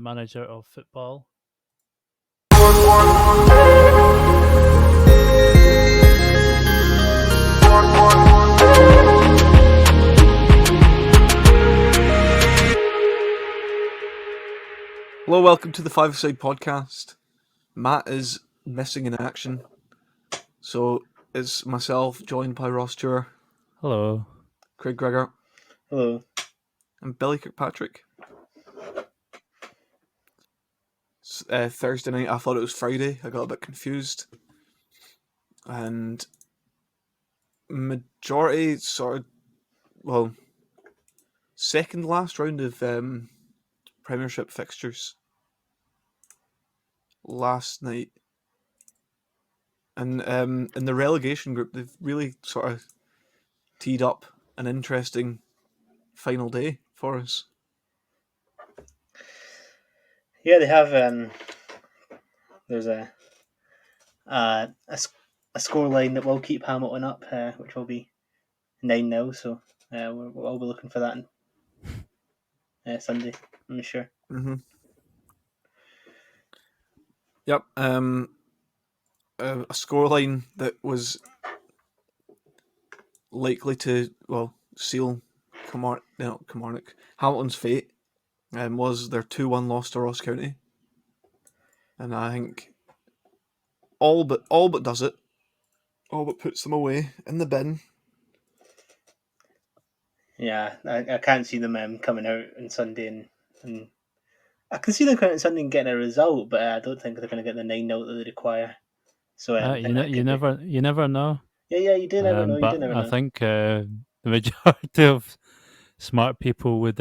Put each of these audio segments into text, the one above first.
manager of football. Hello, welcome to the Five-a-Side podcast. Matt is missing in action, so it's myself, joined by Ross Stewart, Hello. Craig Gregor, Hello. and Billy Kirkpatrick. Thursday night, I thought it was Friday. I got a bit confused. And majority second last round of premiership fixtures last night. And in the relegation group, they've really sort of teed up an interesting final day for us. Yeah, they have. There's a score line that will keep Hamilton up, which will be 9-0. So we'll be looking for that on Sunday, I'm sure. Mm-hmm. Yep. A scoreline that was likely to seal Hamilton's fate. Was their 2-1 loss to Ross County, and I think all but does it, all but puts them away in the bin. Yeah, I can't see them coming out on Sunday, and I can see them coming out on Sunday and getting a result, but I don't think they're going to get the 9-0 that they require. So you never know. Yeah, you do never know. You But do never know. I think the majority of smart people would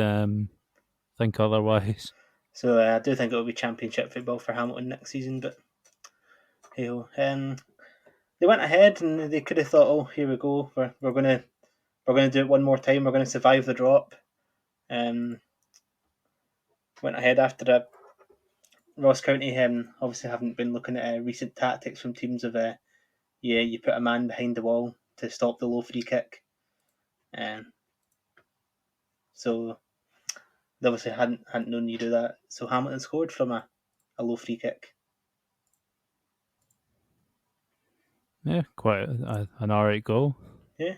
think otherwise. So I do think it will be Championship football for Hamilton next season, but hey ho. They went ahead and they could have thought, oh, here we go, we're gonna do it one more time. We're gonna survive the drop. Went ahead after that. Ross County obviously haven't been looking at recent tactics from teams of you put a man behind the wall to stop the low free kick. So they obviously hadn't known you do that. So Hamilton scored from a low free kick. Yeah, quite an alright goal. Yeah,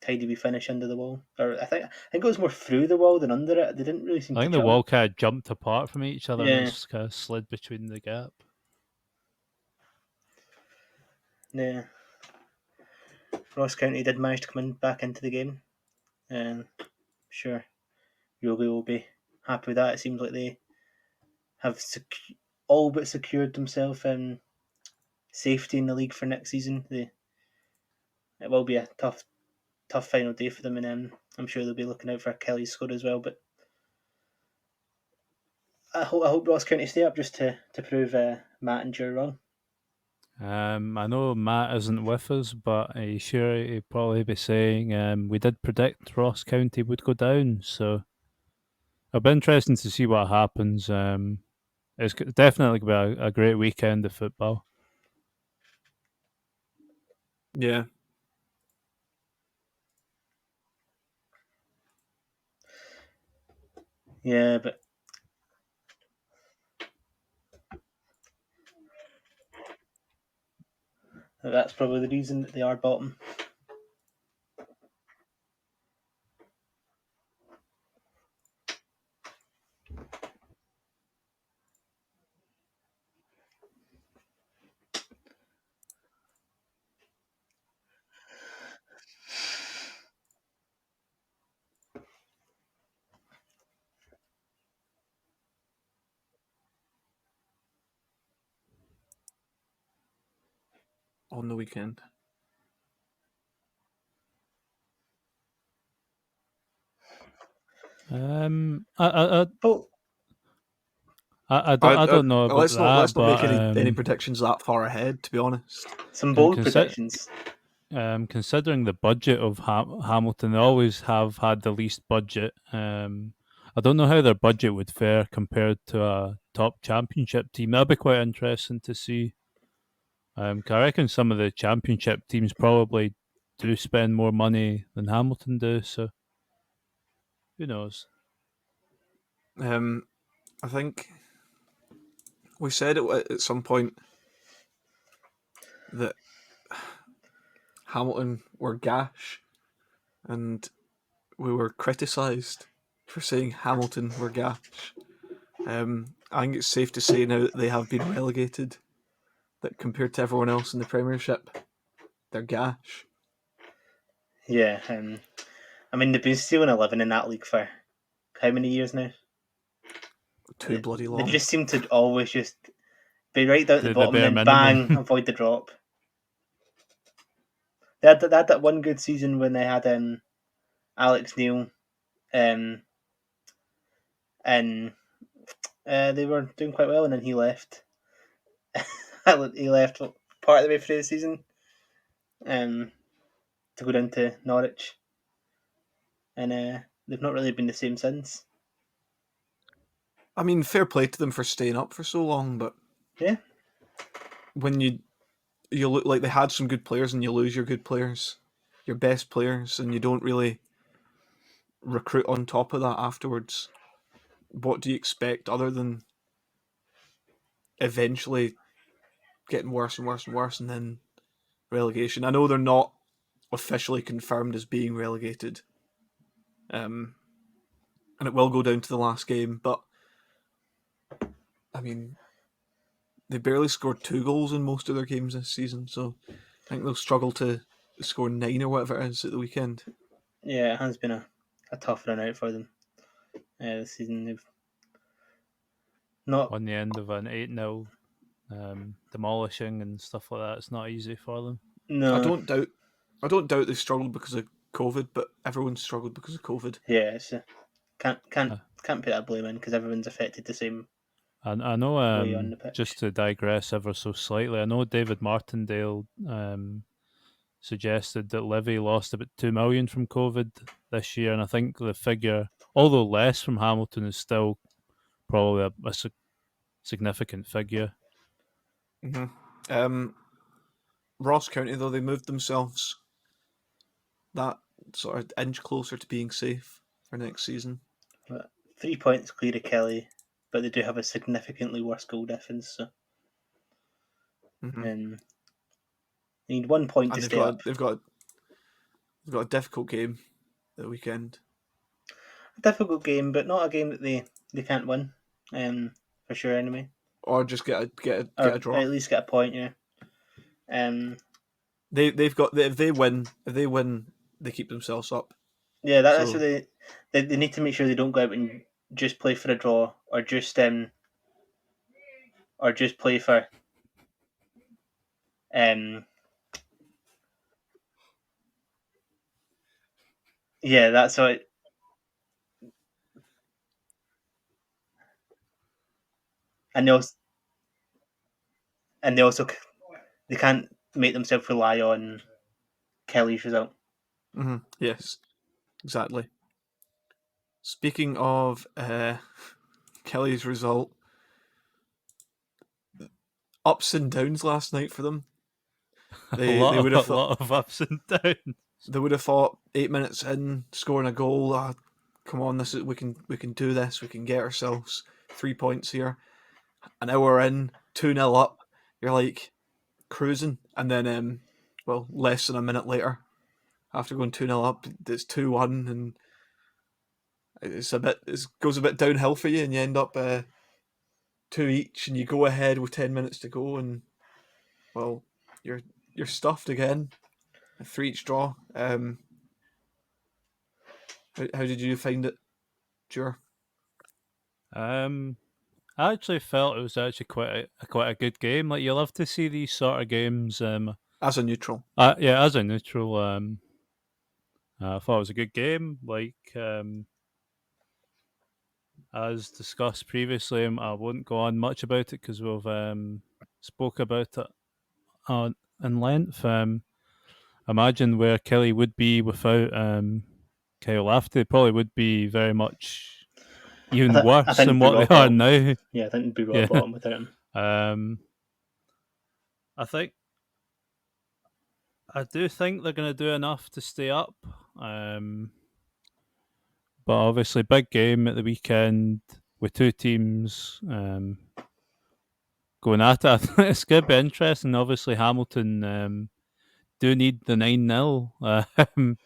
tidy wee finish under the wall. Or I think it was more through the wall than under it. They didn't really seem. I think the wall kind of jumped apart from each other and just kind of slid between the gap. Yeah. Ross County did manage to come back into the game. Sure, Yogi will be happy with that. It seems like they have all but secured themselves safety in the league for next season. It will be a tough final day for them, and I'm sure they'll be looking out for Kelly's score as well. But I hope Ross County stay up just to prove Matt and Joe wrong. I know Matt isn't with us, but he'd probably be saying we did predict Ross County would go down, so it'll be interesting to see what happens. It's definitely going to be a great weekend of football. Yeah. Yeah, but that's probably the reason that they are bottom. On the weekend. I don't know about let's not but, make any predictions that far ahead, to be honest. Some bold predictions. Considering the budget of Hamilton, they always have had the least budget. I don't know how their budget would fare compared to a top championship team. That'd be quite interesting to see. I reckon some of the championship teams probably do spend more money than Hamilton do, so who knows? I think We said it at some point that Hamilton were gash, and we were criticised for saying Hamilton were gash. I think it's safe to say now that they have been relegated, that compared to everyone else in the Premiership, they're gash. Yeah, I mean, they've been stealing 11 in that league for how many years now? Too bloody long. They just seem to always just be right down at the The bottom bare and then minimum. bang, avoid the drop. They had that one good season when they had Alex Neil, and they were doing quite well, and then he left. He left part of the way through the season, to go down to Norwich, and they've not really been the same since. I mean, fair play to them for staying up for so long, but Yeah, when you look like they had some good players and you lose your good players, your best players, and you don't really recruit on top of that afterwards, what do you expect other than eventually getting worse and worse and worse and then relegation? I know they're not officially confirmed as being relegated, and it will go down to the last game, but I mean, they barely scored 2 goals in most of their games this season, so I think they'll struggle to score 9 or whatever it is at the weekend. yeah, it has been a tough run out for them this season. They've not On the end of an 8-0 demolishing and stuff like that, it's not easy for them. no. I don't doubt they've struggled because of COVID, but everyone's struggled because of COVID. Yeah, it's can't put that blame in because everyone's affected the same. I know, way on the pitch. just to digress ever so slightly, I know David Martindale suggested that Livy lost about 2 million from COVID this year, and I think the figure, although less from Hamilton, is still probably a significant figure. Mm-hmm. Ross County, though, they moved themselves that sort of inch closer to being safe for next season. But 3 points clear of Kelly, but they do have a significantly worse goal difference. So, Mm-hmm. they need 1 point And to stay up. They've got a difficult game at the weekend. A difficult game, but not a game that they can't win. For sure, anyway. Or just get a draw. At least get a point, yeah. If they win, they keep themselves up. Yeah, that's what they need to make sure they don't go out and just play for a draw or just play for yeah, that's what. And they also they can't make themselves rely on Kelly's result. Mm-hmm. Yes, exactly. Speaking of Kelly's result, ups and downs last night for them. A lot of ups and downs. They would have thought 8 minutes in, scoring a goal. Come on, we can do this. We can get ourselves 3 points here. An hour in, 2-0 up. You're like cruising, and then less than a minute later, after going 2-0 up, it's 2-1, and it goes a bit downhill for you, and you end up 2 each, and you go ahead with 10 minutes to go, and you're stuffed again. A 3 each draw. How did you find it, Jure? I actually felt it was actually quite a good game. Like, you love to see these sort of games. As a neutral. Yeah, as a neutral. I thought it was a good game. Like, as discussed previously, I won't go on much about it because we've spoke about it in length. Imagine where Kelly would be without Kyle Lafferty. Probably would be very much even worse than what they are now. Yeah, I think it'd be rock bottom without him. I do think they're going to do enough to stay up. But obviously, big game at the weekend with two teams going at it. It's going to be interesting. Obviously, Hamilton do need the 9-0, so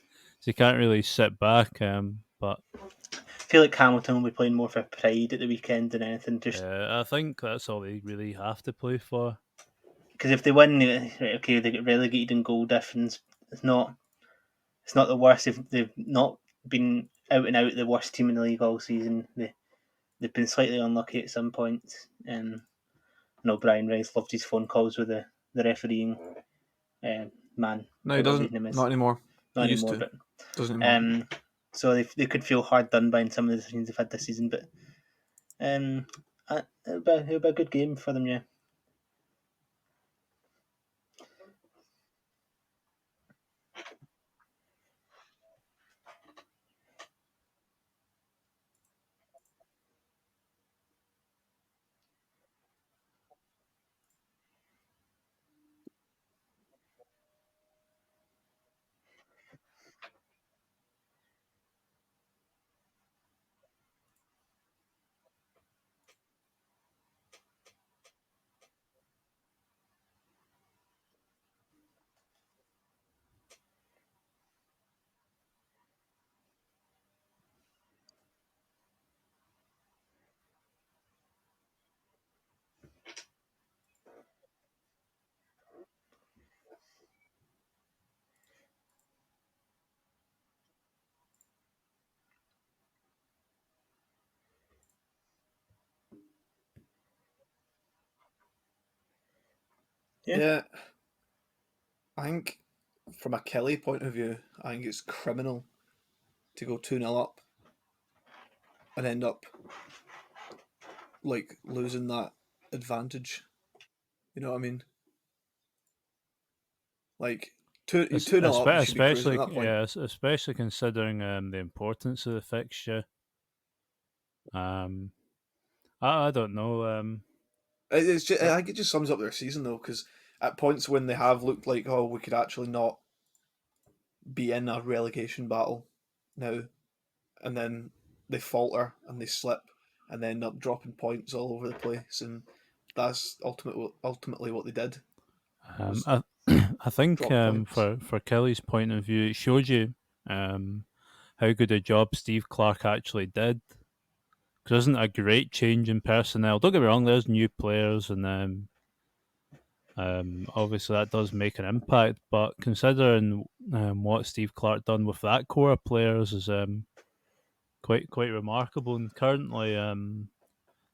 you can't really sit back. But I feel like Hamilton will be playing more for pride at the weekend than anything. Just I think that's all they really have to play for. because if they win, okay, they get relegated in goal difference. It's not the worst. If they've not been out and out the worst team in the league all season, they've been slightly unlucky at some points. I know Brian Rice loved his phone calls with the refereeing man. No, he doesn't. Not anymore. Not He used anymore, to. Doesn't anymore. So they could feel hard done by in some of the decisions they've had this season, but it'll be a good game for them, yeah. Yeah. I think from a Kelly point of view, I think it's criminal to go 2-0 up and end up like losing that advantage. You know what I mean? Like 2-0 up, you should be cruising Especially, at that point. yeah, especially considering the importance of the fixture. I don't know. It's just, I think it just sums up their season though, because at points when they have looked like, oh, we could actually not be in a relegation battle now, and then they falter and they slip and they end up dropping points all over the place, and that's ultimately what they did. I I think drop points. for Kelly's point of view, it showed you how good a job Steve Clark actually did. Because isn't a great change in personnel. Don't get me wrong, there's new players, and obviously that does make an impact. But considering what Steve Clark done with that core of players is quite remarkable. And currently,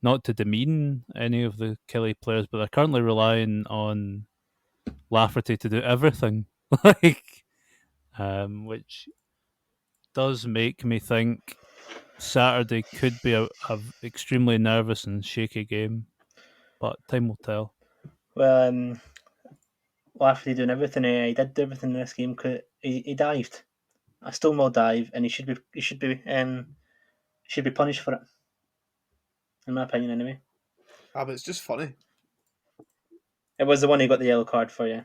not to demean any of the Kelly players, but they're currently relying on Lafferty to do everything, like, which does make me think Saturday could be a extremely nervous and shaky game, but time will tell. Well, Lafferty doing everything. He did do everything in this game. He dived a Stonewall dive, and he should be punished for it. In my opinion, anyway. But it's just funny. It was the one he got the yellow card for, yeah.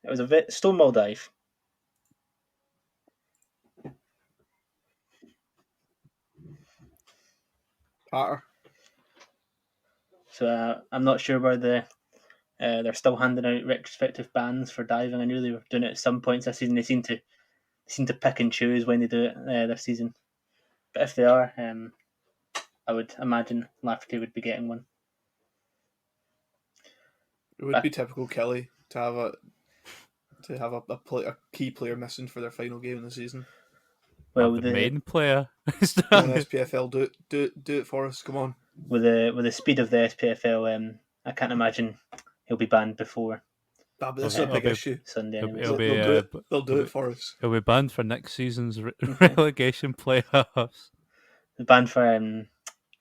It was a Stonewall dive. Patter. So I'm not sure where they're still handing out retrospective bans for diving. I knew they were doing it at some points this season. They seem to pick and choose when they do it this season. But if they are, I would imagine Lafferty would be getting one. It would be typical Kelly to have a key player missing for their final game of the season. Well, the main player. Come on, SPFL, do it for us. Come on. With the speed of the SPFL, I can't imagine he'll be banned before. But that's a big issue. Sunday, anyway. They'll do it for us. He'll be banned for next season's relegation playoffs. Banned for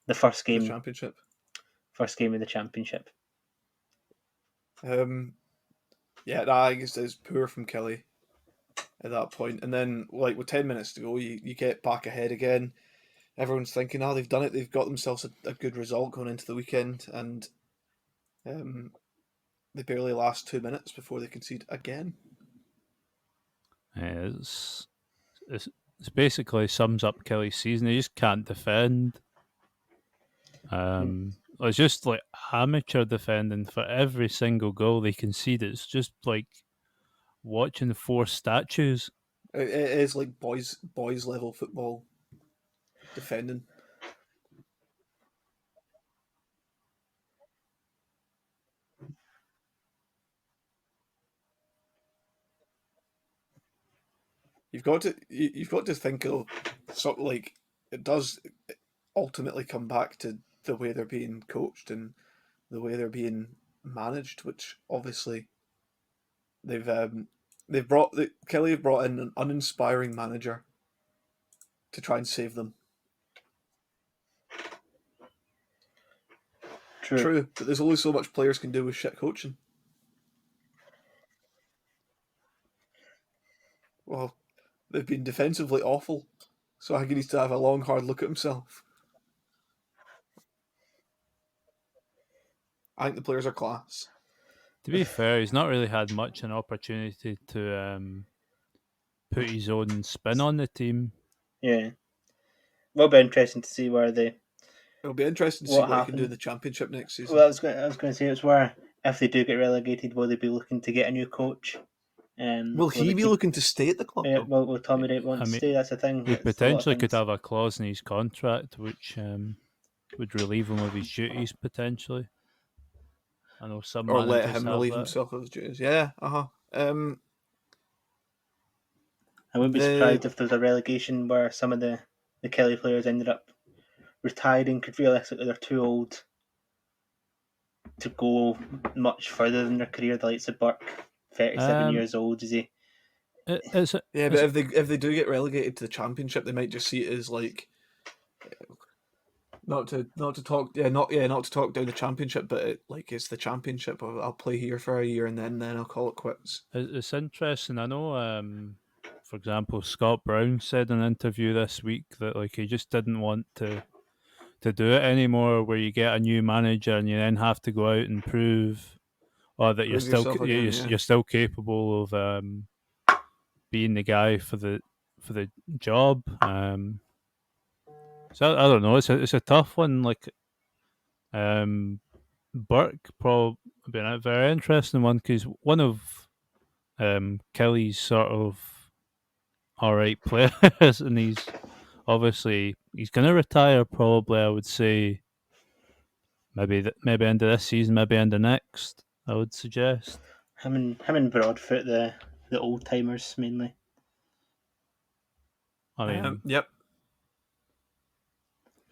the first game. The championship. First game of the championship. Yeah, I guess it's poor from Kelly at that point. And then, like, with 10 minutes to go, you get back ahead again. Everyone's thinking, they've done it. They've got themselves a good result going into the weekend. And they barely last 2 minutes before they concede again. It's basically sums up Kelly's season. He just can't defend. it's just like amateur defending for every single goal they concede. It's just like watching four statues. It is like boys level football defending. You've got to think of sort of like it does ultimately come back to the way they're being coached and the way they're being managed, which obviously Kelly have brought in an uninspiring manager to try and save them. True, but there's only so much players can do with shit coaching. Well, they've been defensively awful, so I think he needs to have a long, hard look at himself. I think the players are class. To be fair, he's not really had much an opportunity to put his own spin on the team. Yeah, will be interesting to see where they. It'll be interesting to see what he can do in the Championship next season. Well, I was going to say it's where if they do get relegated, will they be looking to get a new coach? Will he be looking to stay at the club? Yeah, will Tommy Wright want to stay? That's the thing. He potentially could have a clause in his contract which would relieve him of his duties potentially. I know some or let him have relieve that. himself of his duties. Yeah, I wouldn't be surprised if there's a relegation where some of the Kelly players ended up retiring, because realistically they're too old to go much further in their career. The likes of Burke, 37 years old, is he? But if they do get relegated to the Championship, they might just see it as like not to talk down the Championship, but it's the Championship. I'll play here for a year and then I'll call it quits. It's interesting. I know, for example, Scott Brown said in an interview this week that like he just didn't want to do it anymore, where you get a new manager and you then have to go out and prove that you're still capable of being the guy for the job. So I don't know. It's a tough one. Like, Burke probably been a very interesting one because one of Kelly's sort of alright players, and he's going to retire probably. I would say maybe end of this season, maybe end of next. I would suggest him and Broadfoot, the old timers mainly. I mean, yep.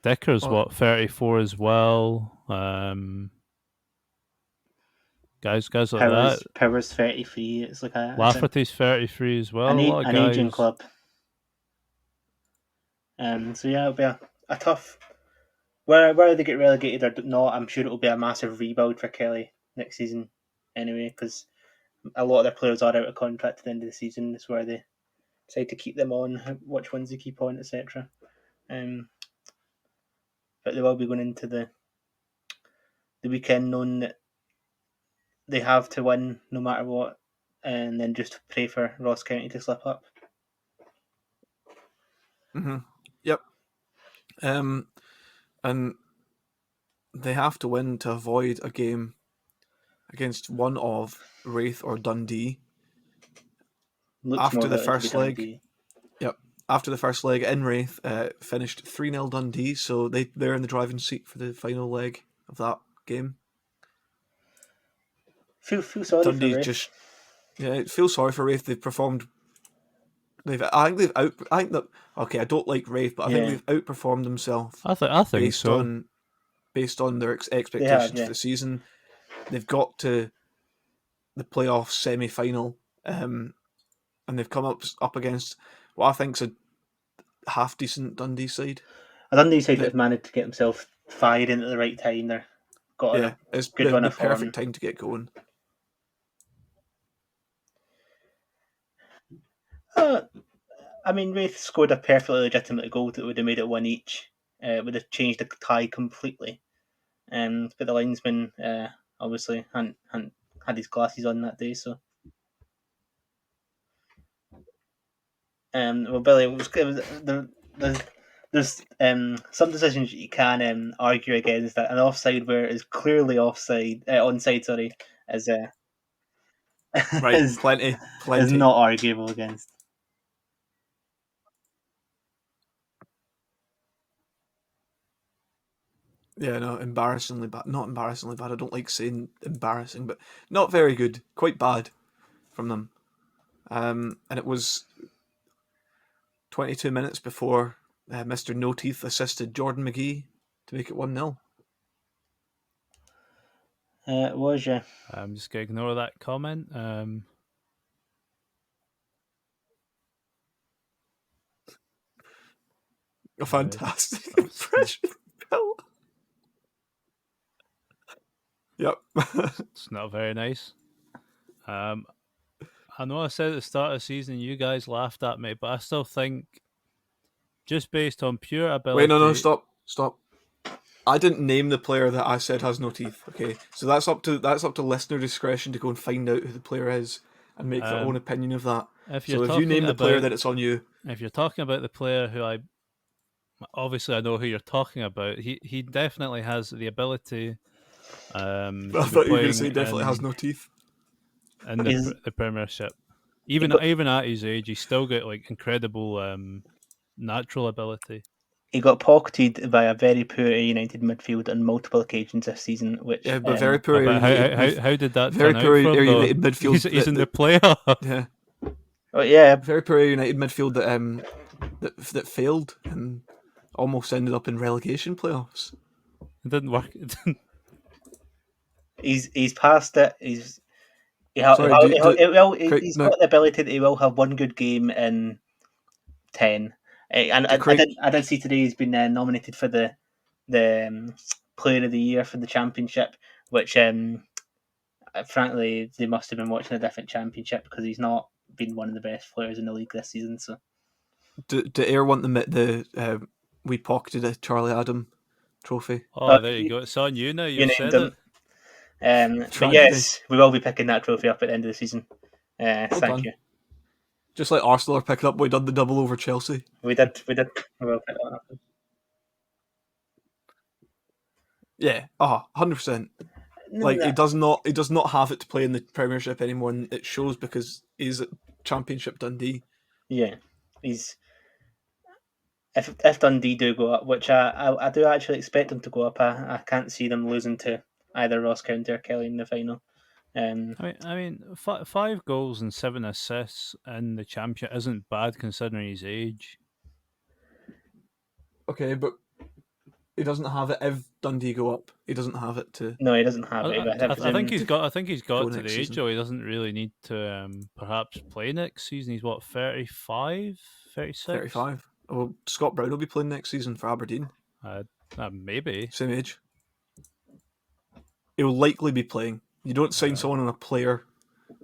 Dicker's 34 as well. Guys like that. Power's 33. It's like Lafferty's 33 as well. An aging club. So yeah, it'll be a tough. Whether they get relegated or not, I'm sure it'll be a massive rebuild for Kelly next season. Anyway, because a lot of their players are out of contract at the end of the season. That's where they decide to keep them on, which ones they keep on, etc. But they will be going into the weekend knowing that they have to win no matter what, and then just pray for Ross County to slip up. Mm-hmm. Yep. And they have to win to avoid a game against one of Raith or Dundee. After the first leg. Yep. After the first leg in Raith, finished 3-0 Dundee, so they're in the driving seat for the final leg of that game. Feel sorry Dundee for Raith. Feel sorry for Raith. They've performed. I think I don't like Raith, but I think they've outperformed themselves. I think based on their expectations for the season. They've got to the playoff semi-final, and they've come up against what I think's a half decent Dundee side. A Dundee side that have managed to get themselves fired in at the right time. They're got it's good run the of form. perfect time to get going. I mean, Raith scored a perfectly legitimate goal that would have made it 1 each. Would have changed the tie completely. But the linesman obviously hadn't had his glasses on that day, so. Well, Billy, the there's some decisions you can argue against. That an offside where it is clearly onside. Sorry, is Right, is, plenty. is not arguable against. Yeah, no, embarrassingly bad. Not embarrassingly bad. I don't like saying embarrassing, but not very good. Quite bad from them. And it was 22 minutes before Mr. No Teeth assisted Jordan McGee to make it 1-0. It was, yeah. I'm just going to ignore that comment. A fantastic that's impression, Bill. Yep. It's not very nice. I know I said at the start of the season you guys laughed at me, but I still think just based on pure ability. Wait, no, stop. I didn't name the player that I said has no teeth. Okay, so that's up to listener discretion to go and find out who the player is and make their own opinion of that. If you name the player, then it's on you. If you're talking about the player who I know who you're talking about, he definitely has the ability. I thought you were going to say definitely has no teeth. In the Premiership, even at his age, he's still got like incredible natural ability. He got pocketed by a very poor United midfield on multiple occasions this season. Which but very poor. How did that very turn poor out from, United midfield? He's in the player. Yeah. Oh yeah, very poor United midfield that failed and almost ended up in relegation playoffs. It didn't work. He's past it. He's got the ability that he will have one good game in 10. And I did see today he's been nominated for the Player of the Year for the Championship, which frankly they must have been watching a different championship because he's not been one of the best players in the league this season. So, do Ayr want the we pocketed a Charlie Adam trophy? Oh, there you go. It's on you now. You said it. But yes, we will be picking that trophy up at the end of the season. Thank you. Just like Arsenal are picking up, we done the double over Chelsea. We did. We will pick that up. Yeah, 100%. Like he does not have it to play in the Premiership anymore, and it shows because he's at Championship Dundee. Yeah, he's. If Dundee do go up, which I do actually expect them to go up, I can't see them losing to either Ross County or Kelly in the final. I mean, 5 goals and 7 assists in the Championship isn't bad considering his age. Okay, but he doesn't have it if Dundee go up. He doesn't have it to. No, he doesn't have it. I think he's got to the age season. though. He doesn't really need to perhaps play next season. He's what, 35, 36? 35. Well, Scott Brown will be playing next season for Aberdeen. Maybe same age. He'll likely be playing. You don't sign someone on a player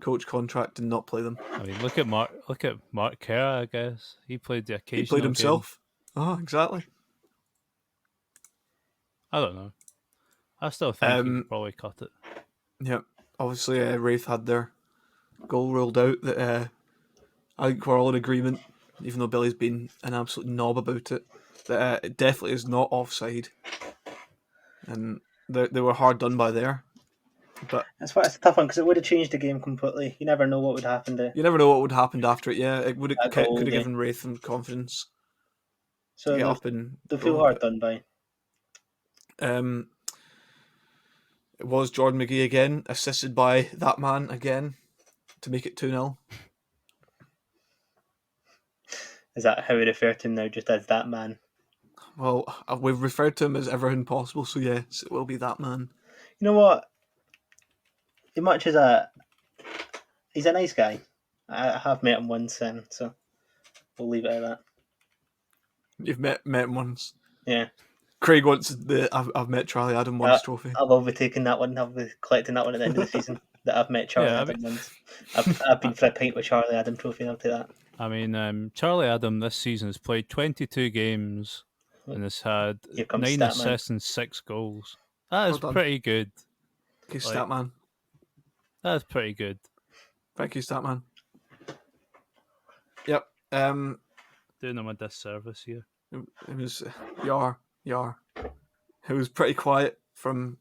coach contract and not play them. I mean, look at Mark Kerr. I guess he played the occasional. He played himself. Exactly. I don't know. I still think he could probably cut it. Yeah, obviously Wraith had their goal ruled out. That I think we're all in agreement, even though Billy's been an absolute knob about it, that it definitely is not offside. And they were hard done by there. But that's why it's a tough one because it would have changed the game completely. You never know what would happen to. You never know what would happen after it. Yeah, it could have given Wraith some confidence. So to get up and they feel hard done by. It was Jordan McGee again, assisted by that man again, to make it 2-0. Is that how we refer to him now, just as that man? Well, we've referred to him as everything possible, so yes, it will be that man. You know what? He's a nice guy. I have met him once, so we'll leave it at that. You've met him once? Yeah. Craig wants I've met Charlie Adam once trophy. I will be taking that one. I'll be collecting that one at the end of the season. That I've met Charlie Adam once. I've been for a pint with Charlie Adam trophy. I'll take that. I mean, Charlie Adam this season has played 22 games and has had 9 assists and 6 goals. That is pretty good. Okay, Statman. That's pretty good. Thank you, Statman. Yep. Doing him a disservice here. It was Yar. It was pretty quiet from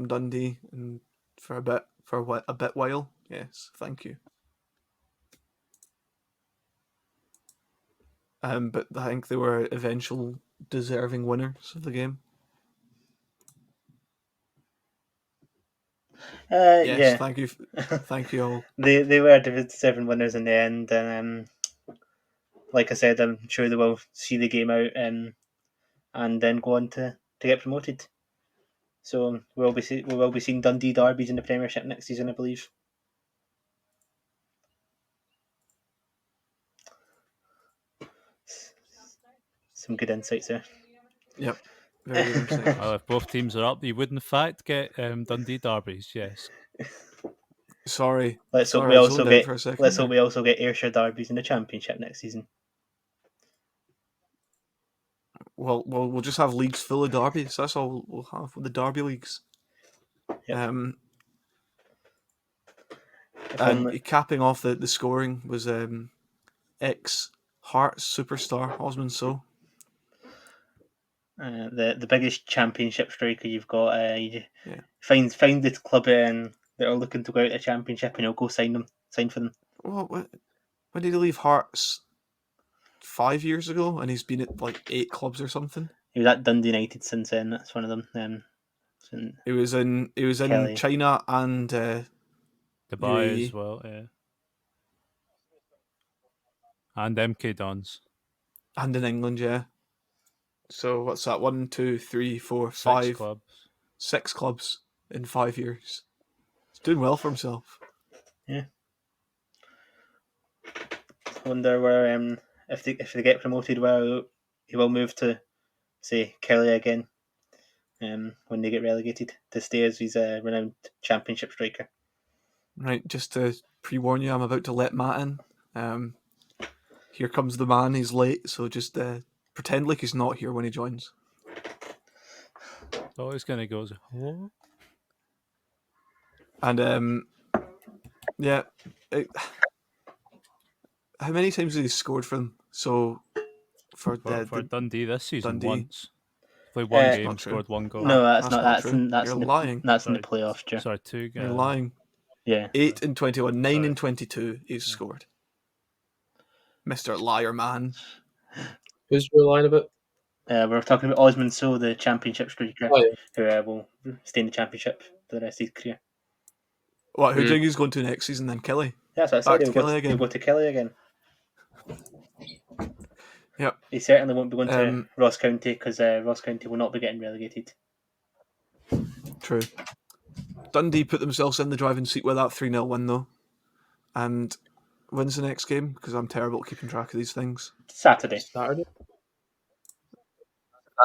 Dundee and for a bit while. Yes, thank you. But I think they were eventual deserving winners of the game. Yes, Yeah, thank you all. they were deserving winners in the end, and like I said, I'm sure they will see the game out and then go on to get promoted. So we will be seeing Dundee derbies in the Premiership next season, I believe. Some good insights there. Yep, very good insight. Well, if both teams are up, you would in fact get Dundee derbies. Yes. Sorry, Let's hope sorry, we I also zoned out get for a second. let's hope we also get Ayrshire derbies in the Championship next season. Well, we'll just have leagues full of derbies. That's all we'll have with the derby leagues. Yep. If And only- capping off the scoring was ex Hearts superstar Osman So. the biggest Championship striker you've got. You Yeah. find the club that are looking to go out the Championship, and you'll go sign for them. Well, when did he leave Hearts? 5 years ago, and he's been at like 8 clubs or something. He was at Dundee United since then. That's one of them. He was in Kelly. China and Dubai UAE. as well, yeah. And MK Dons. And in England, yeah. So what's that? 1, 2, 3, 4, 6 5, clubs. 6 clubs in 5 years. He's doing well for himself. Yeah. I wonder where if they get promoted, where he will move to, say, Kelly again. When they get relegated, to stay as his renowned Championship striker. Right, just to pre-warn you, I'm about to let Matt in. Here comes the man. He's late, so just pretend like he's not here when he joins. Oh, he's going to go, what? And yeah, how many times has he scored for them? So for Dundee this season, Dundee. Once. Played one Not game, true. scored one goal. No, that's not. That's That's not true. that's You're in the, lying. That's in the Sorry. playoffs, Joe. Sorry, 2 You're lying. Yeah. 8 in 21, 9 Sorry. in 22 he's scored. Mr. Liar Man. Who's your line of it? We're talking about Osman So, the Championship striker, Oh, who will stay in the Championship for the rest of his career. What, who do you think he's going to next season then? Kelly? That's what I Back said. to Kelly again. He'll go to Kelly again. Yep. He certainly won't be going to Ross County, because Ross County will not be getting relegated. True. Dundee put themselves in the driving seat with that 3-0 win though. And when's the next game? Because I'm terrible at keeping track of these things. Saturday. Saturday.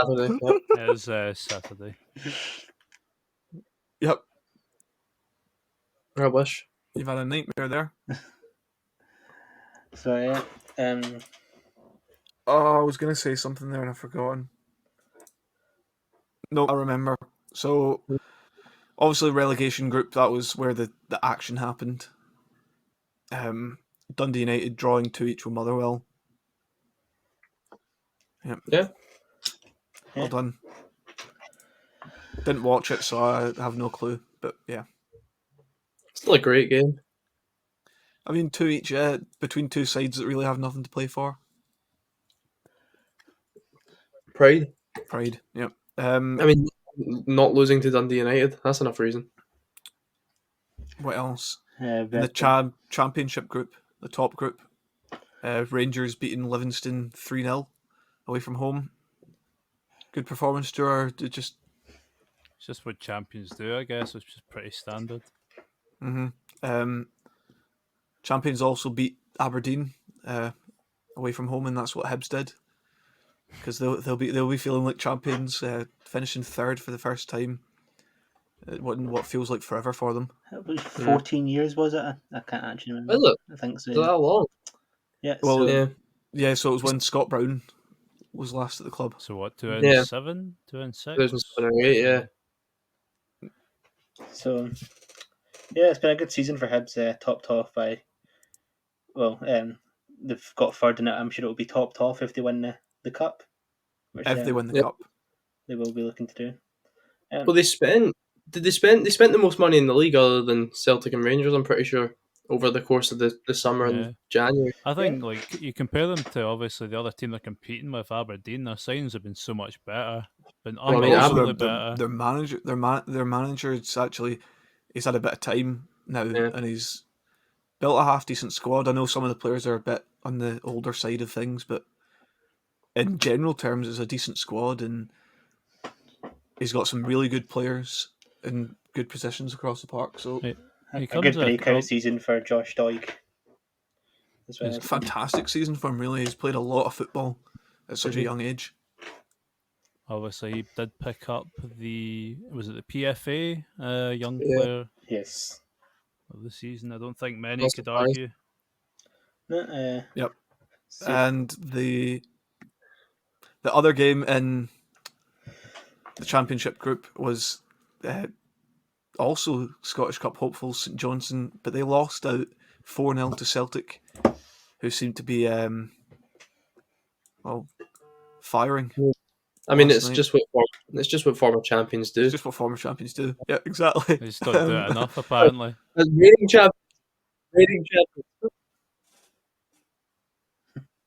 Yep. It is Saturday. Yep. I wish. You've had a nightmare there. So yeah. Oh, I was going to say something there and I've forgotten. No, I remember. So, obviously relegation group, that was where the action happened. Dundee United drawing 2 each with Motherwell. Yep. Yeah. Well done. Didn't watch it, so I have no clue. But yeah. Still a great game. I mean, 2 each, between 2 sides that really have nothing to play for. Pride. Yep. I mean, not losing to Dundee United, that's enough reason. What else? In The championship group, the top group, Rangers beating Livingston 3-0 away from home. Good performance, Stuart. It's just what champions do, I guess. It's just pretty standard. Champions also beat Aberdeen away from home, and that's what Hibs did. Because they'll be feeling like champions, finishing 3rd for the first time. What feels like forever for them. It was 14 years, was it? I can't actually remember. Is it? I think so. Is that long? Yeah. Well, Yeah. Yeah, so it was when Scott Brown was last at the club. So what, 2007? 2006? 2007 or 8, yeah. So, yeah, it's been a good season for Hibs, topped off by, well, they've got 3rd in it. I'm sure it'll be topped off if they win the cup. which if they win the Yep. cup. they will be looking to do. Well, they spent the most money in the league other than Celtic and Rangers, I'm pretty sure, over the course of the summer Yeah. and January. I think like you compare them to obviously the other team they're competing with, Aberdeen. Their signings have been so much better, been Well, I mean, unbelievably Also, better. their manager's actually he's had a bit of time now, Yeah. and he's built a half decent squad. I know some of the players are a bit on the older side of things, but in general terms, it's a decent squad, and he's got some really good players in good positions across the park. So He A comes good with breakout season for Josh Doig as well. He's fantastic season for him. Really, he's played a lot of football at such a young age. obviously he did pick up the PFA young Yeah. player Yes. of the season. I don't think many Not could surprised. argue. No, Yep. so- And the other game in the Championship group was also Scottish Cup hopefuls St Johnstone, but they lost out 4-0 to Celtic, who seemed to be firing. I mean, last it's night. just what former champions do. It's just what former champions do. Yeah, exactly. They just don't do it enough, apparently. As reigning champions.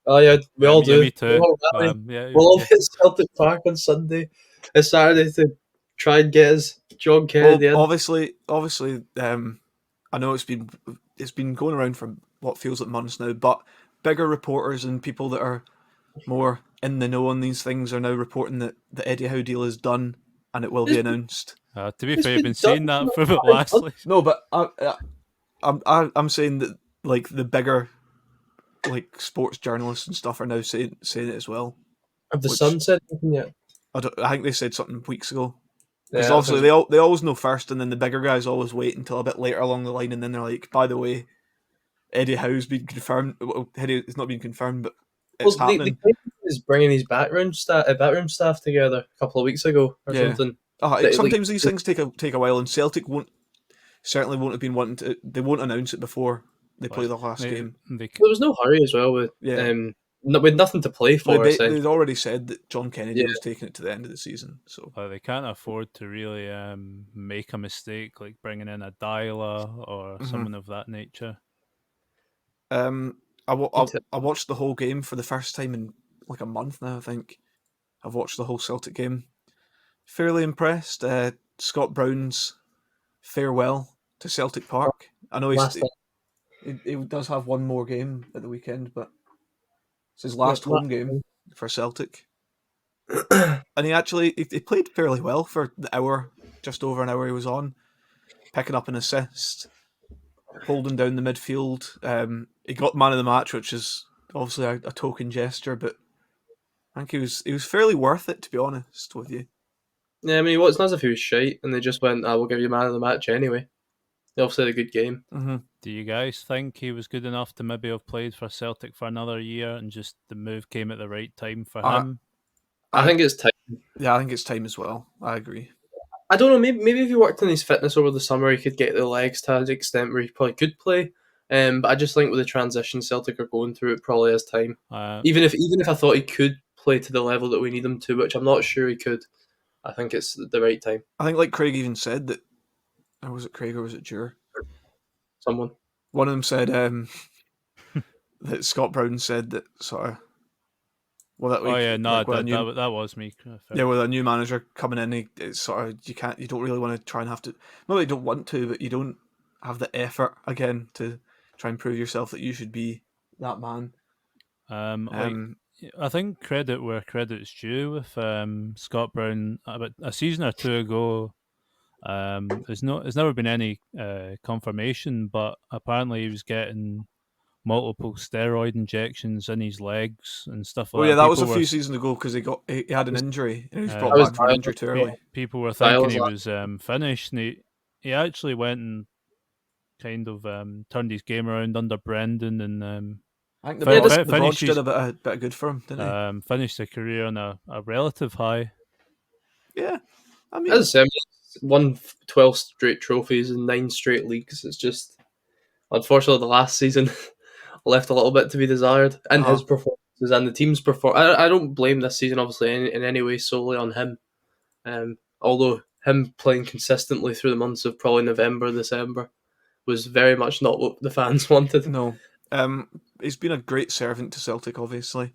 Oh yeah, we all Yeah, do. me too. We'll all rally. Yeah, We'll all yeah. hit Celtic Park on Sunday, Saturday to try and get his John Kennedy in. Obviously, I know it's been going around for what feels like months now, but bigger reporters and people that are more in the know on these things are now reporting that the Eddie Howe deal is done and it will be announced. To be It's fair, you've been been saying done that for for the 5 last months. No, but I'm saying that like the bigger like sports journalists and stuff are now saying it as well. Have the Which- Sun said anything yet? I think they said something weeks ago. Because Yeah, obviously they always know first, and then the bigger guys always wait until a bit later along the line, and then they're like, by the way, Eddie Howe's been confirmed. Well, it's not been confirmed, but it's the happening. guy is bringing his backroom staff together a couple of weeks ago or Yeah. something. Sometimes these things take a while, and Celtic certainly won't have been wanting to. They won't announce it before they play the last game. They There was no hurry as well with with nothing to play for. They'd already said that John Kennedy Yeah. was taking it to the end of the season. So they can't afford to really make a mistake like bringing in a dialer or someone of that nature. I watched the whole game for the first time in like a month now. I think I've watched the whole Celtic game. Fairly impressed. Scott Brown's farewell to Celtic Park. I know he does have one more game at the weekend, but it's his last home game for Celtic. And he played fairly well for the just over an hour he was on, picking up an assist, holding down the midfield. He got man of the match, which is obviously a token gesture, but I think he was fairly worth it, to be honest with you. Yeah, I mean, it's not as if he was shite, and they just went, "We'll give you man of the match anyway." They obviously had a good game. Mm-hmm. Do you guys think he was good enough to maybe have played for Celtic for another year and just the move came at the right time for him? I think it's time. Yeah, I think it's time as well. I agree. I don't know. Maybe if he worked on his fitness over the summer, he could get the legs to the extent where he probably could play. But I just think with the transition Celtic are going through, it probably is time. Even if I thought he could play to the level that we need him to, which I'm not sure he could, I think it's the right time. I think, like Craig even said that, or was it Craig or was it Jure? Someone. One of them said that Scott Brown said that sort of. Well, that week, that was me. Yeah, with a new manager coming in, it's sort of you don't really want to try and have to. Not that you don't want to, but you don't have the effort again to try and prove yourself that you should be that man. I think credit where credit's due with Scott Brown. About a season or two ago, there's never been any confirmation, but apparently he was getting multiple steroid injections in his legs and stuff like that. Oh yeah, that was a few seasons ago because he had an injury and he was brought back from an injury too early. People were thinking he was finished, and he actually went and kind of turned his game around under Brendan, and I think the Broads did a bit of good for him, didn't he? Finished the career on a relative high. Yeah, I mean, as I said, won 12 straight trophies and 9 straight leagues. It's just unfortunately the last season left a little bit to be desired in his performances performances, and the team's perform. I don't blame this season, obviously, in any way solely on him. Although him playing consistently through the months of probably November, December was very much not what the fans wanted. No, he's been a great servant to Celtic, obviously,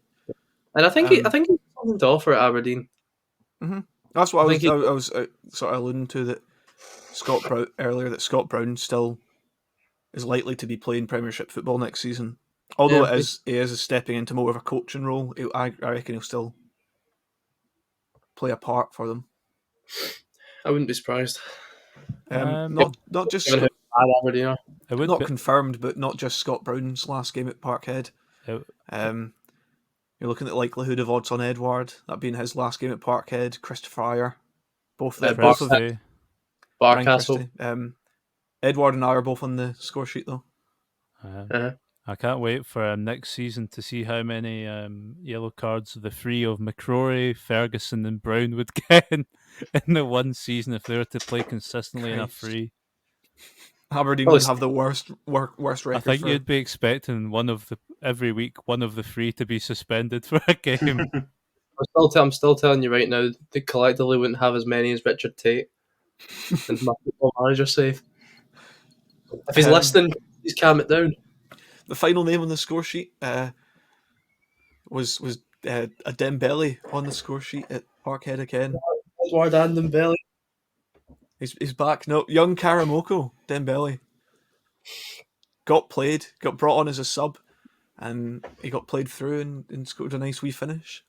and I think he has something to offer at Aberdeen. Mm-hmm. That's what I was sort of alluding to, that Scott Brown still is likely to be playing Premiership football next season. Although he is stepping into more of a coaching role, I reckon he'll still play a part for them. I wouldn't be surprised. Not just not confirmed, but not just Scott Brown's last game at Parkhead. You're looking at the likelihood of Odds on Edward, that being his last game at Parkhead. Christopher Ayer, both of Barcastle. Edward and I are both on the score sheet, though. I can't wait for next season to see how many yellow cards the three of McCrory, Ferguson and Brown would get in the one season if they were to play consistently in a free. Aberdeen would have the worst record. I think you'd be expecting every week one of the three to be suspended for a game. I'm still telling you right now, they collectively wouldn't have as many as Richard Tate and my football manager save. If he's listening, please calm it down. The final name on the score sheet was a Dembele on the score sheet at Parkhead again. Edward and Dembele. He's back. No, young Karamoko, Dembele. Got brought on as a sub, and he got played through and scored a nice wee finish.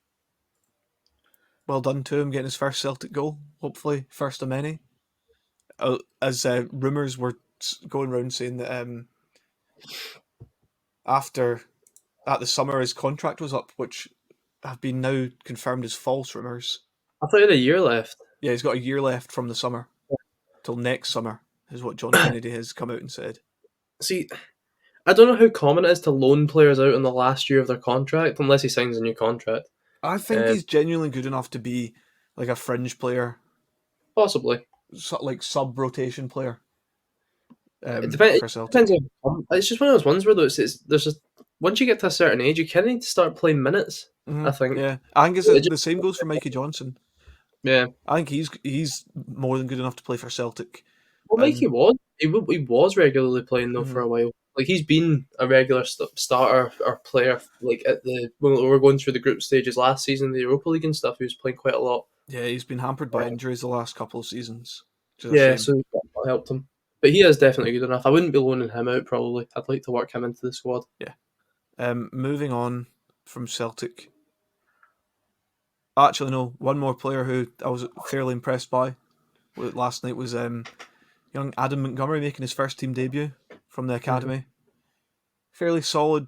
Well done to him, getting his first Celtic goal. Hopefully, first of many. As rumours were going around saying that at the summer his contract was up, which have been now confirmed as false rumours. I thought he had a year left. Yeah, he's got a year left from the summer till next summer, is what John Kennedy has come out and said. See, I don't know how common it is to loan players out in the last year of their contract, unless he signs a new contract. I think he's genuinely good enough to be like a fringe player. Possibly. Like sub-rotation player. It depends on, it's just one of those ones where there's just once you get to a certain age, you kind of need to start playing minutes. Mm-hmm. I think. Yeah, I think the same goes for Mikey Johnson. Yeah, I think he's more than good enough to play for Celtic. Well, Mikey was regularly playing though for a while. Like he's been a regular starter or player. Like when we were going through the group stages last season, the Europa League and stuff, he was playing quite a lot. Yeah, he's been hampered by injuries the last couple of seasons. Yeah, so that helped him. But he is definitely good enough. I wouldn't be loaning him out, probably. I'd like to work him into the squad. Yeah. Moving on from Celtic. Actually, no. One more player who I was fairly impressed by last night was young Adam Montgomery making his first team debut from the academy. Fairly solid.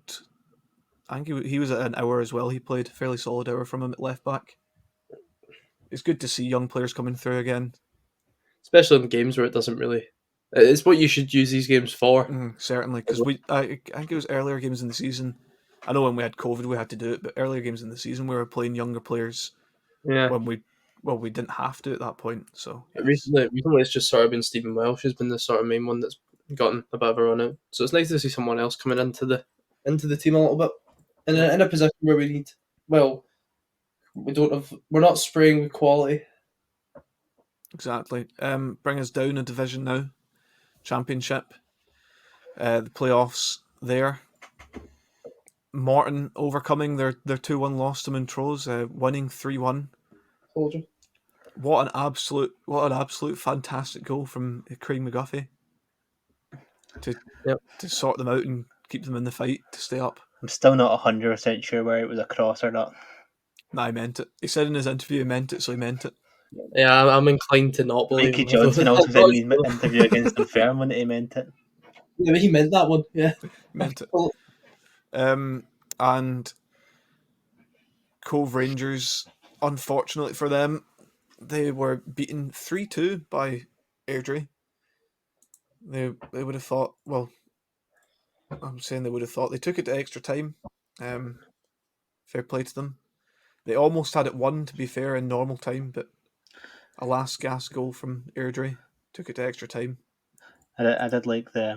I think he was at an hour as well. He played a fairly solid hour from him at left back. It's good to see young players coming through again. Especially in games where it doesn't really... It's what you should use these games for. Certainly, because I think it was earlier games in the season. I know when we had COVID we had to do it, but earlier games in the season we were playing younger players. Yeah. When we didn't have to at that point. So yes. Recently, it's just sort of been Stephen Welsh has been the sort of main one that's gotten a bit of a run out. So it's nice to see someone else coming into the team a little bit in a position where we need. Well, we're not spraying with quality. Exactly. Bring us down a division now. Championship. The playoffs there. Morton overcoming their 2-1 loss to Montrose, winning 3-1. Told you. What an absolute fantastic goal from Craig McGuffey to sort them out and keep them in the fight to stay up. I'm still not 100% sure where it was a cross or not. Nah, he meant it. He said in his interview he meant it, so he meant it. Yeah, I'm inclined to not believe Mikey Johnson also said in his interview against Dunfermline when he meant it. Yeah, he meant that one, yeah. Meant it. And Cove Rangers, unfortunately for them, they were beaten 3-2 by Airdrie. They would have thought, they took it to extra time. Fair play to them. They almost had it won, to be fair, in normal time, but a last gasp goal from Airdrie took it to extra time. I did like I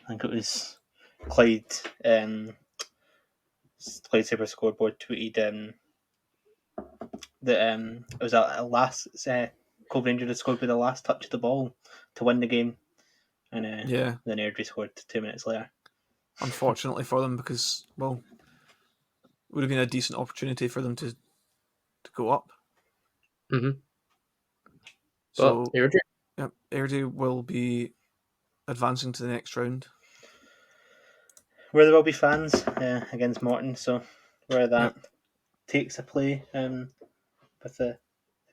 think it was Clyde Lightsaber Scoreboard tweeted that it was a last Cove Rangers had scored with the last touch of the ball to win the game, and then Airdrie scored 2 minutes later. Unfortunately for them, because it would have been a decent opportunity for them to go up. Mm-hmm. So Airdrie, Airdrie will be advancing to the next round, where there will be fans against Morton. So where that takes a play with the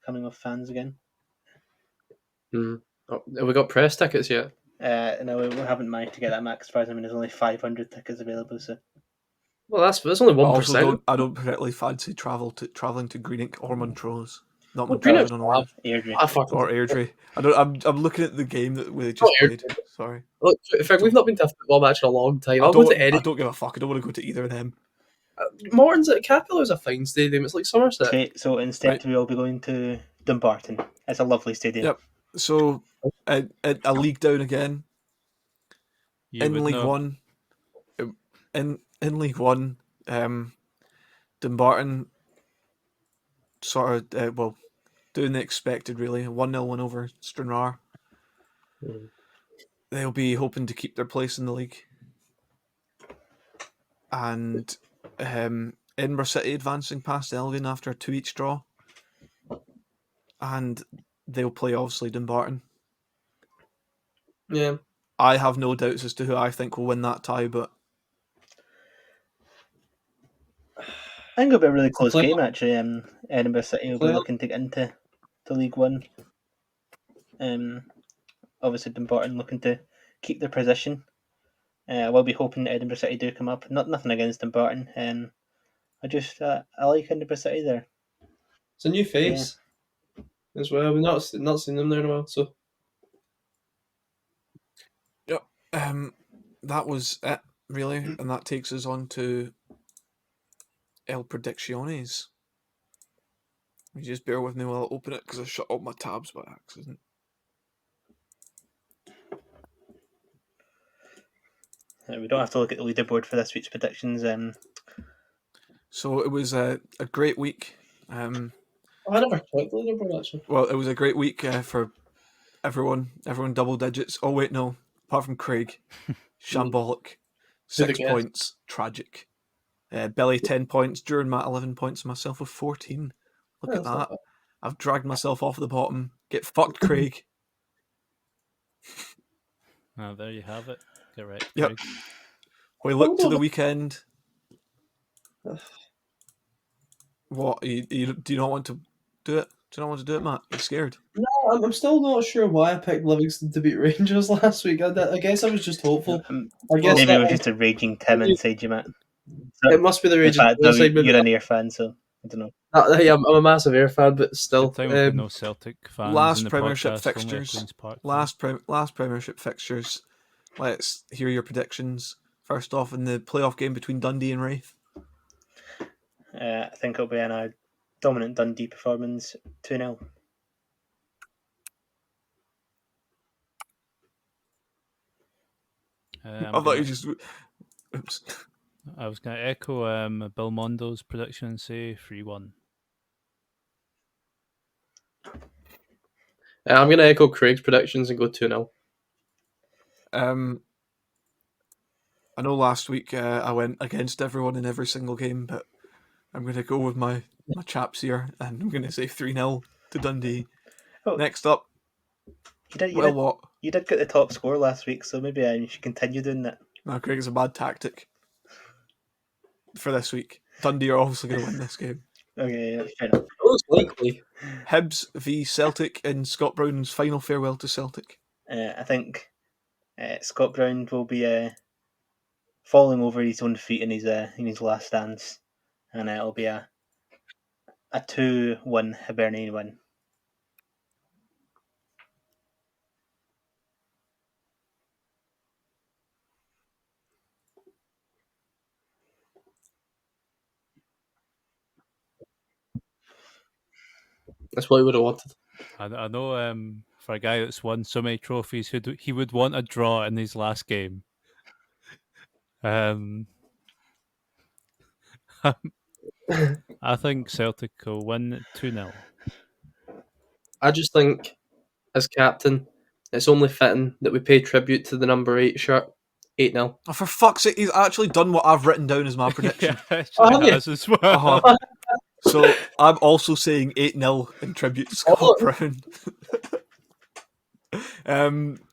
coming of fans again. have we got press tickets yet? No, we haven't managed to get that max price. I mean, there's only 500 tickets available. So, well, that's only 1%. I don't particularly fancy traveling to Greenock or Montrose. Not Greenock's Airdrie. Or Airdrie. I'm looking at the game that we just played. Sorry. Look, in fact, we've not been to a football match in a long time. I don't give a fuck. I don't want to go to either of them. Morton's at Capital is a fine stadium. It's like Somerset. Okay, so instead we will be going to Dumbarton. It's a lovely stadium. Yep. So a league down again. In League One. In League One, Dumbarton sort of doing the expected really. 1-0 win over Stranraer. They'll be hoping to keep their place in the league. And Edinburgh City advancing past Elgin after a 2-each draw. And they'll play obviously Dumbarton. Yeah. I have no doubts as to who I think will win that tie, but I think it'll be a really close game actually. Edinburgh City will be looking to get into League One. Obviously Dumbarton looking to keep their position. I will be hoping that Edinburgh City do come up. Nothing against Dumbarton. I like Edinburgh City there. It's a new face as well. We've not seen them there in a while, so. Yep. That was it really, and that takes us on to El Predicciones. You just bear with me while I open it because I shut all my tabs by accident. We don't have to look at the leaderboard for this week's predictions. So it was a great week. I never checked the leaderboard actually. Well, it was a great week for everyone. Everyone double digits. Oh wait, no. Apart from Craig, shambolic. 6 points, tragic. Billy 10 points, Duran Matt 11 points, myself with 14. Look at that. I've dragged myself off the bottom. Get fucked, Craig. Oh, there you have it. Correct. Yep. We look to the weekend. What? Do you not want to do it? Do you not want to do it, Matt? You're scared? No, I'm still not sure why I picked Livingston to beat Rangers last week. I guess I was just hopeful. I guess maybe it was just a raging Tim inside you, Matt. So, it must be the raging Tim inside me. You're an Ayr fan, so I don't know. Yeah, I'm a massive Ayr fan, but still. No Celtic fans. Last Premiership fixtures. Last Premiership fixtures. Let's hear your predictions. First off, in the playoff game between Dundee and Raith. I think it'll be a dominant Dundee performance, 2-0. I thought you just... Oops. I was going to echo Belmondo's prediction and say 3-1. I'm going to echo Craig's predictions and go 2-0. I know last week I went against everyone in every single game, but I'm going to go with my chaps here, and I'm going to say 3-0 to Dundee. Oh, next up, you did get the top score last week, so maybe you should continue doing that. No, Craig, it's a bad tactic for this week. Dundee are obviously going to win this game. Okay, yeah, fair enough. Most likely. Hibs v Celtic in Scott Brown's final farewell to Celtic. I think Scott Brown will be falling over his own feet in his last dance, and it'll be a 2-1 Hibernian win. That's what he would have wanted. I know for a guy that's won so many trophies, he would want a draw in his last game. I think Celtic will win 2-0. I just think, as captain, it's only fitting that we pay tribute to the number 8 shirt. 8-0. Oh, for fuck's sake, he's actually done what I've written down as my prediction. Yeah, actually has as well. Uh-huh. So I'm also saying 8-0 in tribute to Scott Brown.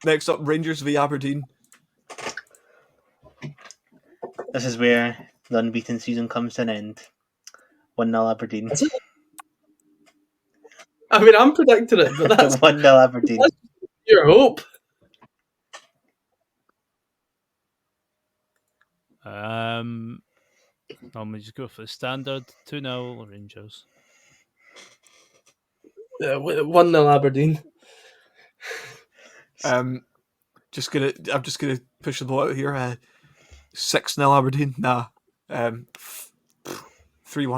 Next up, Rangers v Aberdeen. This is where the unbeaten season comes to an end. 1-0 Aberdeen. Is it? I mean, I'm predicting it, but that's 1-0 Aberdeen. That's your hope. I'm gonna just go for the standard 2-0 Rangers. 1-0 Aberdeen. I'm just gonna push the ball out here. 6-0 Aberdeen. Nah. 3-1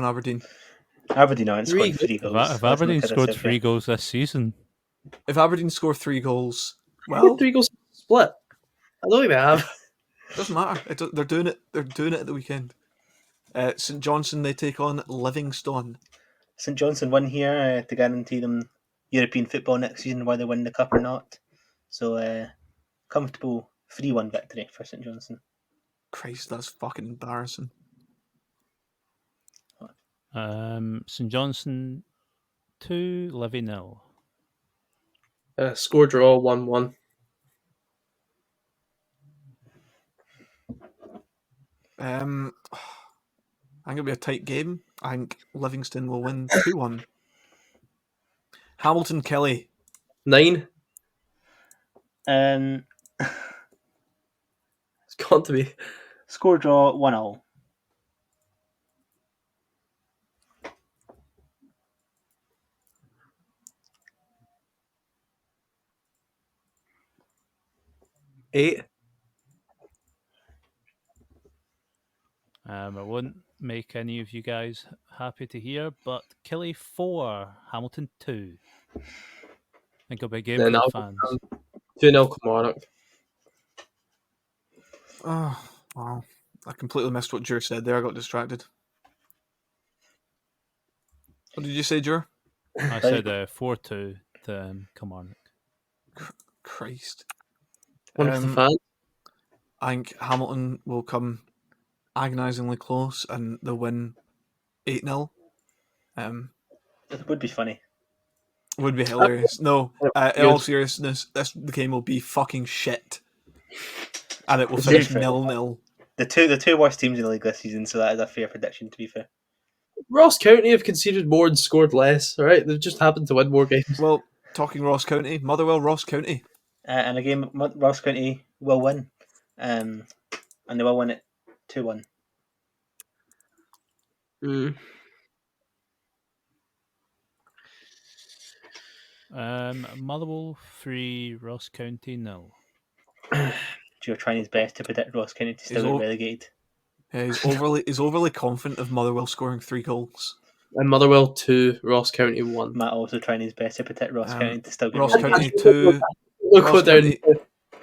Aberdeen. Aberdeen haven't scored 3 goals. If Aberdeen scored 3 goals this season. If Aberdeen score 3 goals, well, 3 goals split. I don't think they have. Doesn't matter. They're doing it. They're doing it at the weekend. St Johnstone, they take on Livingston. St Johnstone won here to guarantee them European football next season, whether they win the cup or not. So comfortable 3-1 victory for St Johnstone. Christ, that's fucking embarrassing. St Johnstone 2, Livy 0. Score draw 1-1. I think it'll be a tight game. I think Livingston will win 2-1. Hamilton Kelly 9. It's got to be. Score draw 1-0. Eight. I won't make any of you guys happy to hear, but Kelly 4, Hamilton 2. I think it'll be a game for the fans. 2-0 Kilmarnock. Oh, wow. I completely missed what Jur said there. I got distracted. What did you say, Jur? I said 4-2 to Kilmarnock. Christ. One for the fans. I think Hamilton will come agonisingly close and they'll win 8-0. It would be funny. Would be hilarious. No, in all seriousness, this game will be fucking shit. And it will finish 0-0. The two worst teams in the league this season, so that is a fair prediction, to be fair. Ross County have conceded more and scored less, alright? They've just happened to win more games. Well, talking Ross County, Motherwell, Ross County. And a game Ross County will win. And they will win it 2-1. Motherwell 3, Ross County 0. Joe trying his best to predict Ross County to still get relegated. Yeah, he's overly confident of Motherwell scoring 3 goals. And Motherwell 2, Ross County 1. Matt also trying his best to predict Ross County to still get Ross relegated. County 2.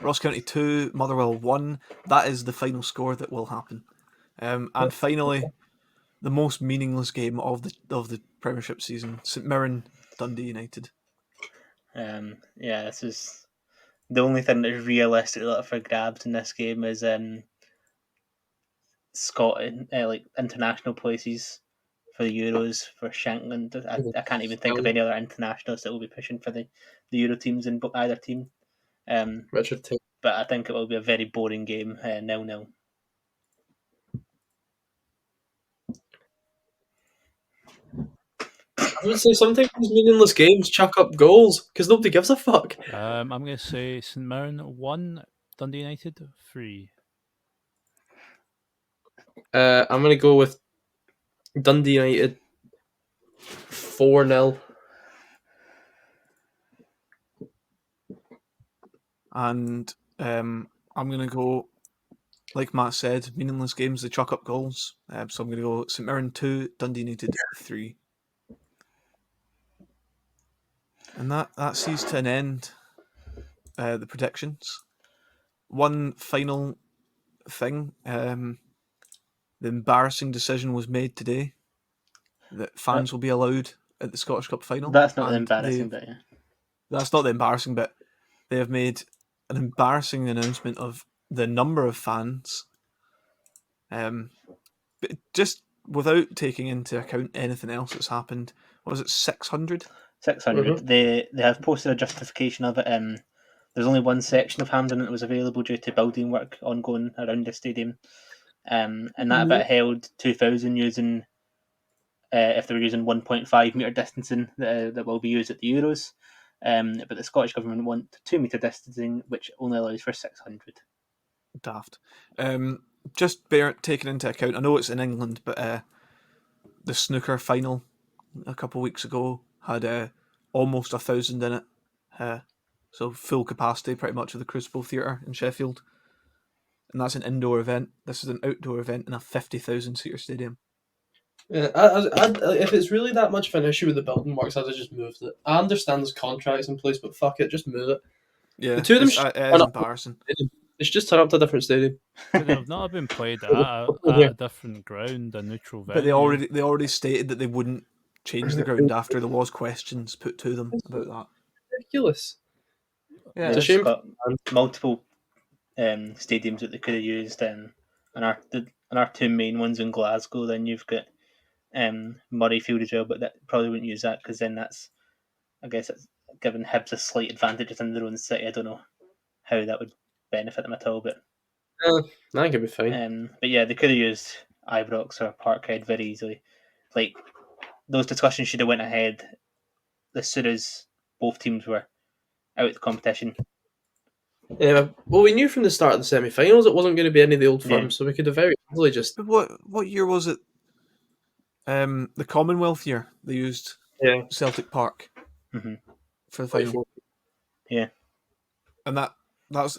Ross County 2, Motherwell 1. That is the final score that will happen. And finally, the most meaningless game of the Premiership season: St Mirren, Dundee United. This is the only thing that's realistically up for grabs in this game is Scotland, like international places for the Euros for Shankland. I can't even think of any other internationals that will be pushing for the Euro teams in either team. Richard Tate. But I think it will be a very boring game, 0-0. I would say sometimes these meaningless games chuck up goals because nobody gives a fuck. I'm going to say St Mirren 1, Dundee United 3. I'm going to go with Dundee United 4-0. And I'm going to go, like Matt said, meaningless games, they chuck up goals. So I'm going to go St Mirren 2, Dundee United 3. And that sees to an end the predictions. One final thing. The the embarrassing decision was made today that fans will be allowed at the Scottish Cup final. That's not the embarrassing bit, yeah. That's not the embarrassing bit. They have made an embarrassing announcement of the number of fans, but just without taking into account anything else that's happened. What was it, 600? 600. Mhm. They have posted a justification of it. There's only one section of Hamildone that was available due to building work ongoing around the stadium. And that bit held 2,000 using, if they were using 1.5 metre distancing that will be used at the Euros. But the Scottish Government want 2 metre distancing, which only allows for 600. Daft. Just taking into account, I know it's in England, but the snooker final a couple of weeks ago had almost 1,000 in it. So full capacity pretty much of the Crucible Theatre in Sheffield. And that's an indoor event. This is an outdoor event in a 50,000 seater stadium. Yeah, if it's really that much of an issue with the building works, I'd have just moved it. I understand there's contracts in place, but fuck it, just move it. Yeah, The two of them it is embarrassing. They should just turn up to a different stadium. Could have not been played at a different ground, a neutral venue. But they already stated that they wouldn't change the ground after there was questions put to them about that. Ridiculous. Yeah, It's a shame. Got multiple stadiums that they could have used, and our two main ones in Glasgow. Then you've got Murrayfield as well, but that probably wouldn't use that because then that's, I guess, it's giving Hibs a slight advantage within their own city. I don't know how that would benefit them at all, but I think it'd be fine. but yeah, they could have used Ibrox or Parkhead very easily. Like, those discussions should have went ahead as soon as both teams were out of the competition. Yeah, well, we knew from the start of the semi-finals it wasn't going to be any of the old firms, Yeah. so we could have very easily just. But what year was it? The Commonwealth year they used Celtic Park for the final. Yeah, and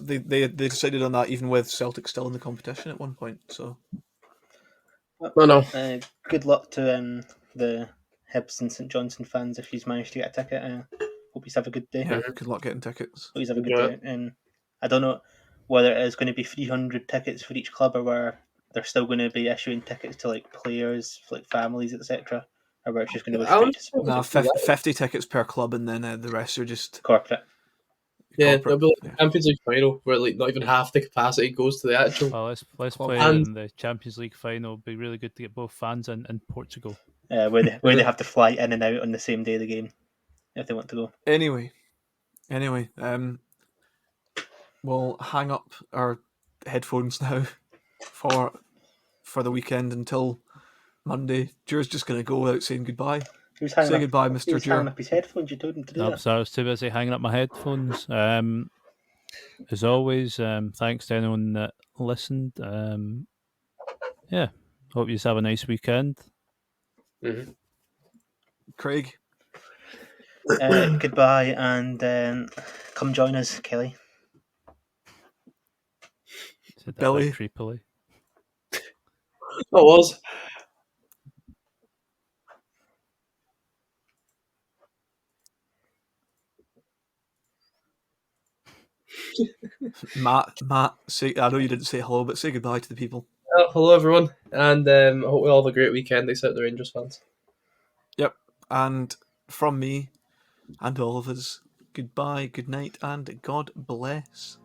they decided on that even with Celtic still in the competition at one point. So, No. Good luck to the Hibs and St Johnstone fans if you've managed to get a ticket. Hope you have a good day. yeah, good luck getting tickets. Hope you have a good day. And I don't know whether it is going to be 300 tickets for each club, or where they're still going to be issuing tickets to like players, like families, etc., or where it's just going to go straight to supporters. 50 tickets per club, and then the rest are just corporate. Yeah, there'll be like Champions League final where like not even half the capacity goes to the actual. Well, let's play in the Champions League final. It'd be really good to get both fans in Portugal. Where they have to fly in and out on the same day of the game if they want to go. Anyway, we'll hang up our headphones now for the weekend until Monday. Jure's just going to go without saying goodbye. Say goodbye, Mr. Jure. He was hanging up his headphones. You told him to do that. So I was too busy hanging up my headphones. As always, thanks to anyone that listened. Hope you have a nice weekend. Mm-hmm. Craig. Goodbye, and come join us, Kelly. Billy. Creepily. It was. Matt, I know you didn't say hello, but say goodbye to the people. Hello, everyone, and I hope we all have a great weekend, except the Rangers fans. Yep, and from me and all of us, goodbye, good night, and God bless.